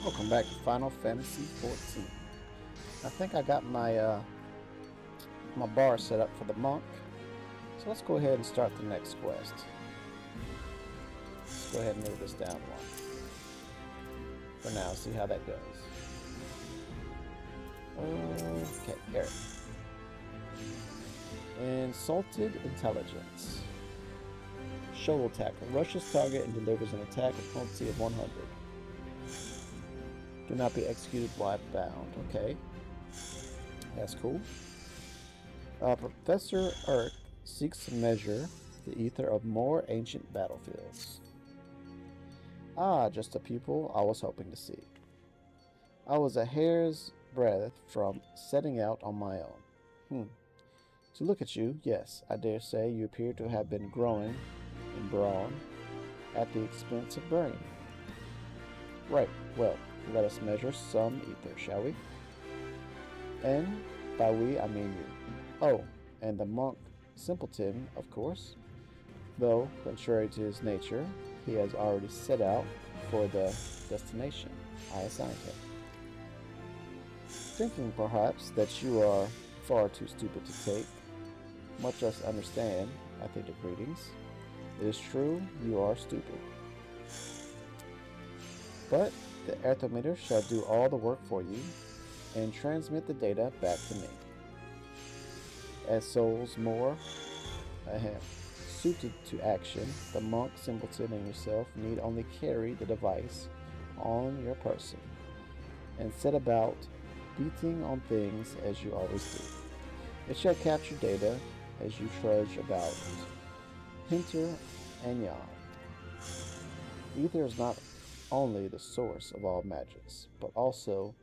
Welcome back to Final Fantasy XIV. I think I got my bar set up for the monk, so let's go ahead and start the next quest. Let's go ahead and move this down one. For now, see how that goes. Okay, here. Insulted Intelligence. Shoal attacker. Rushes target and delivers an attack with penalty of 100. Do not be executed while bound. Okay. That's cool. Professor Urk seeks to measure the ether of more ancient battlefields. Ah, just a pupil I was hoping to see. I was a hair's breadth from setting out on my own. To look at you, yes, I dare say you appear to have been growing in brawn at the expense of brain. Right, well, let us measure some ether, shall we? And by we, I mean you. Oh, and the monk Simpleton, of course. Though, contrary to his nature, he has already set out for the destination I assigned him. Thinking, perhaps, that you are far too stupid to take, much less understand, I think the greetings. It is true, you are stupid. But the arithmeter shall do all the work for you, and transmit the data back to me. As souls more suited to action, the monk, Simpleton, and yourself need only carry the device on your person, and set about beating on things as you always do. It shall capture data as you trudge about, hinter and yon. Ether is not only the source of all magics, but also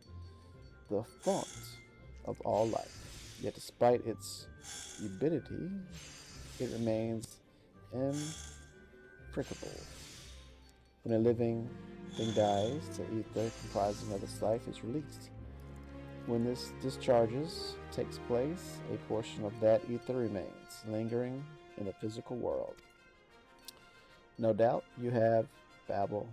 the font of all life. Yet despite its ubiquity, it remains impregnable. When a living thing dies, the ether comprising of its life is released. When this takes place, a portion of that ether remains, lingering in the physical world. No doubt you have Babel,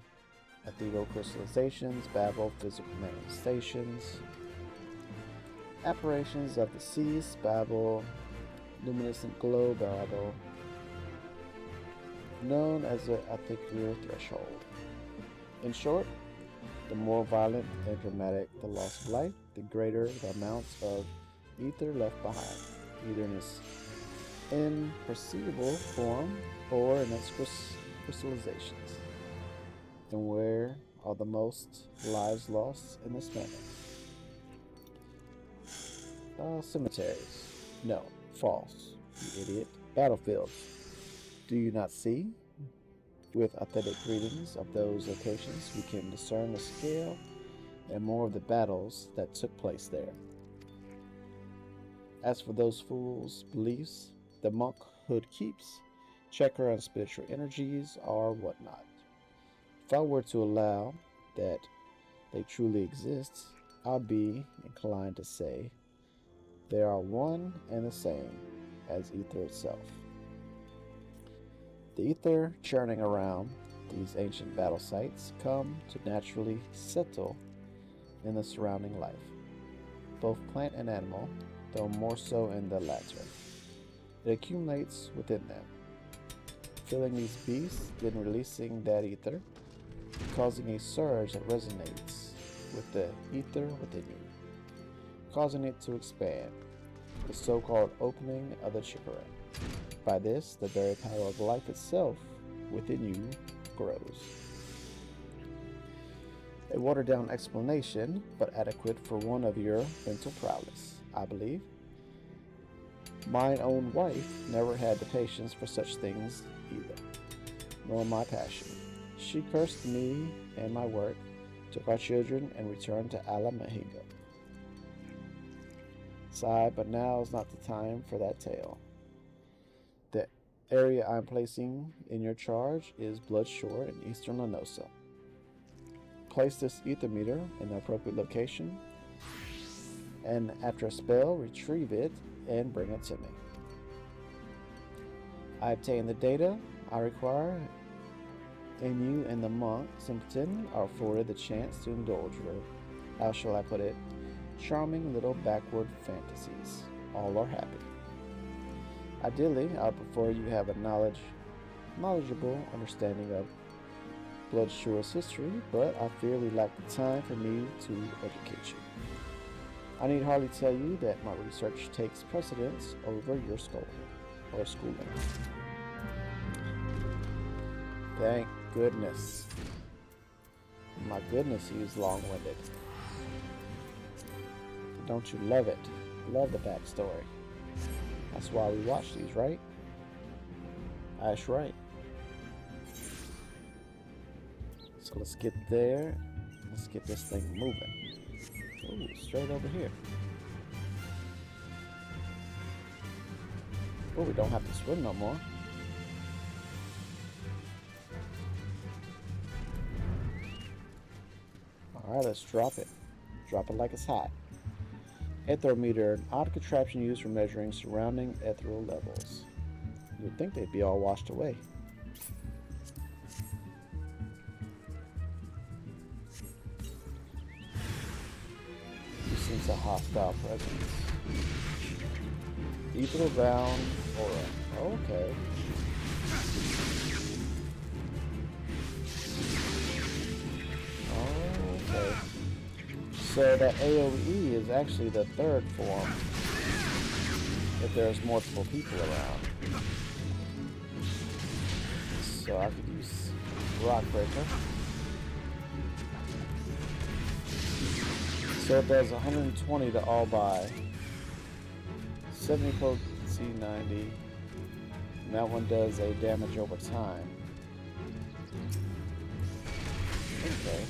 ethereal crystallizations, Babel, physical manifestations, apparitions of the seas, Babel, luminescent glow, Babel, known as the ethereal threshold. In short, the more violent and dramatic the loss of life, the greater the amount of ether left behind, either in its imperceivable form or in its crystallizations. And where are the most lives lost in this manner? Cemeteries. No, false, you idiot. Battlefields. Do you not see? With authentic readings of those locations, we can discern the scale and more of the battles that took place there. As for those fools' beliefs, the monkhood keeps, checker on spiritual energies or whatnot. If I were to allow that they truly exist, I'd be inclined to say they are one and the same as ether itself. The ether churning around these ancient battle sites come to naturally settle in the surrounding life, both plant and animal, though more so in the latter. It accumulates within them, filling these beasts, then releasing that ether, causing a surge that resonates with the ether within you, causing it to expand, the so-called opening of the chakra. By this, the very power of life itself within you grows. A watered-down explanation, but adequate for one of your mental prowess, I believe. Mine own wife never had the patience for such things either, nor my passion. She cursed me and my work, took our children, and returned to Ala Mahiga. Sigh, but now is not the time for that tale. The area I'm placing in your charge is Bloodshore in eastern Lanosa. Place this ether meter in the appropriate location, and after a spell, retrieve it and bring it to me. I obtain the data I require And you and the monk, Simpleton, are afforded the chance to indulge your, how shall I put it, charming little backward fantasies. All are happy. Ideally, I prefer you have a knowledgeable understanding of Bloodsure's history, but I fear we lack the time for me to educate you. I need hardly tell you that my research takes precedence over your schooling. Thank goodness. My goodness, he's long-winded. Don't you love it? Love the backstory. That's why we watch these, right? That's right. So let's get there. Let's get this thing moving. Ooh, straight over here. Oh, we don't have to swim no more. Alright, let's drop it. Drop it like it's hot. Aetherometer, an odd contraption used for measuring surrounding ethereal levels. You'd think they'd be all washed away. You sense a hostile presence. Ethereal bound aura. Okay. Okay. So that AoE is actually the third form if there's multiple people around. So I could use Rock Breaker. So it does 120 to all by 70 potency 90. And that one does a damage over time. Okay.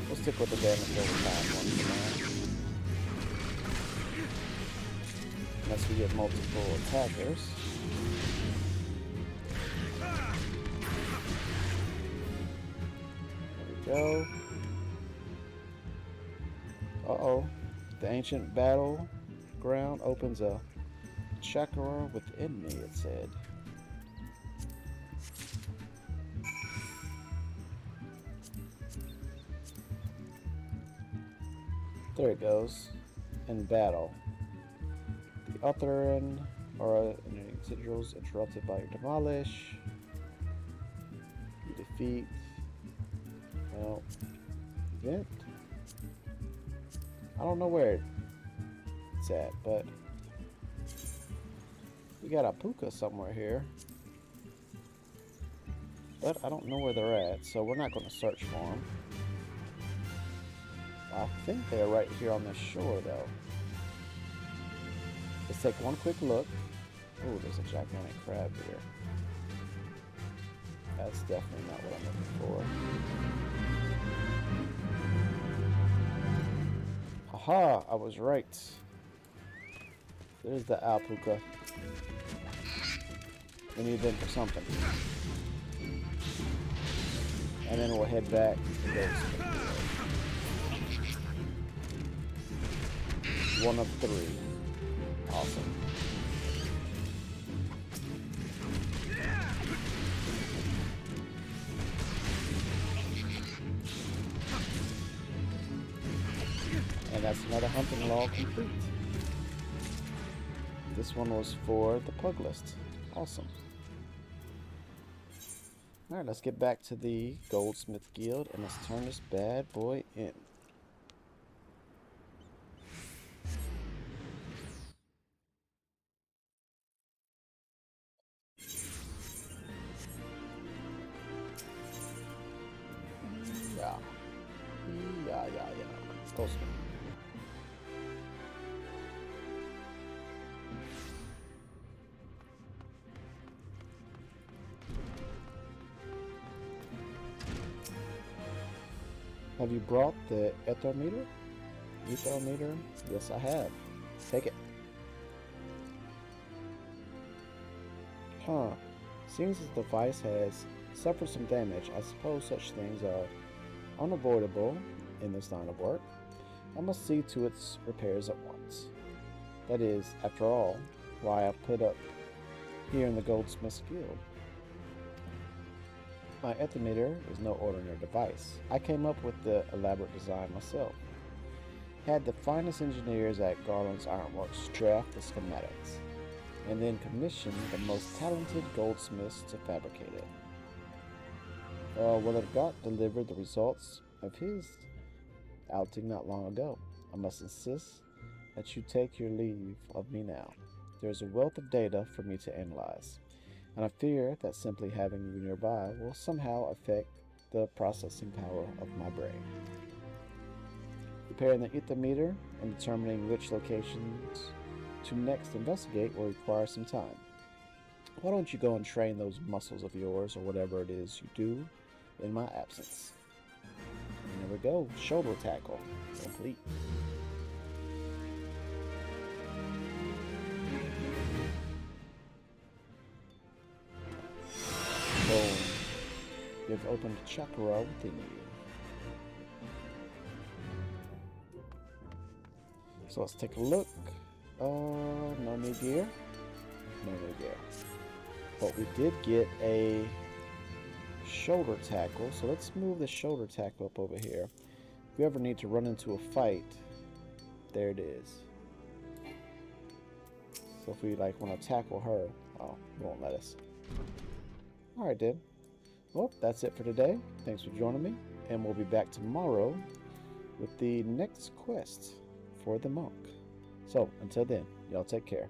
We'll stick with the damage over time one for now. Unless we get multiple attackers. There we go. Uh-oh. The ancient battleground opens a chakra within me, it said. There it goes. In battle. The Utheran are individuals interrupted by your demolish. You defeat. Well, event. I don't know where it's at, but we got a puka somewhere here. But I don't know where they're at, so we're not going to search for them. I think they're right here on this shore, though. Let's take one quick look. Oh, there's a gigantic crab here. That's definitely not what I'm looking for. Haha, I was right. There's the alpuca. We need them for something. And then we'll head back to those. One of three. Awesome. And that's another hunting log complete. This one was for the pug list. Awesome. Alright, let's get back to the Goldsmith Guild and let's turn this bad boy in. Yeah. Close. Have you brought the Aetherometer? Aetherometer? Yes, I have. Take it. Huh. Seems as the device has suffered some damage. I suppose such things are unavoidable in this line of work. I must see to its repairs at once. That is, after all, why I put up here in the Goldsmith's Guild. My ethymeter is no ordinary device. I came up with the elaborate design myself. Had the finest engineers at Garlean's Ironworks draft the schematics, and then commissioned the most talented goldsmiths to fabricate it. Well, I've got delivered the results of his outing not long ago. I must insist that you take your leave of me now. There is a wealth of data for me to analyze, and I fear that simply having you nearby will somehow affect the processing power of my brain. Preparing the ethymeter and determining which locations to next investigate will require some time. Why don't you go and train those muscles of yours, or whatever it is you do, in my absence? And there we go, shoulder tackle complete. Boom. You've opened a chakra within you. So let's take a look. No new gear. No new gear. But we did get a shoulder tackle. So let's move the shoulder tackle up over here. If we ever need to run into a fight, there it is. So if we like want to tackle her, oh, it won't let us. Alright then. Well, that's it for today. Thanks for joining me. And we'll be back tomorrow with the next quest for the monk. So, until then, y'all take care.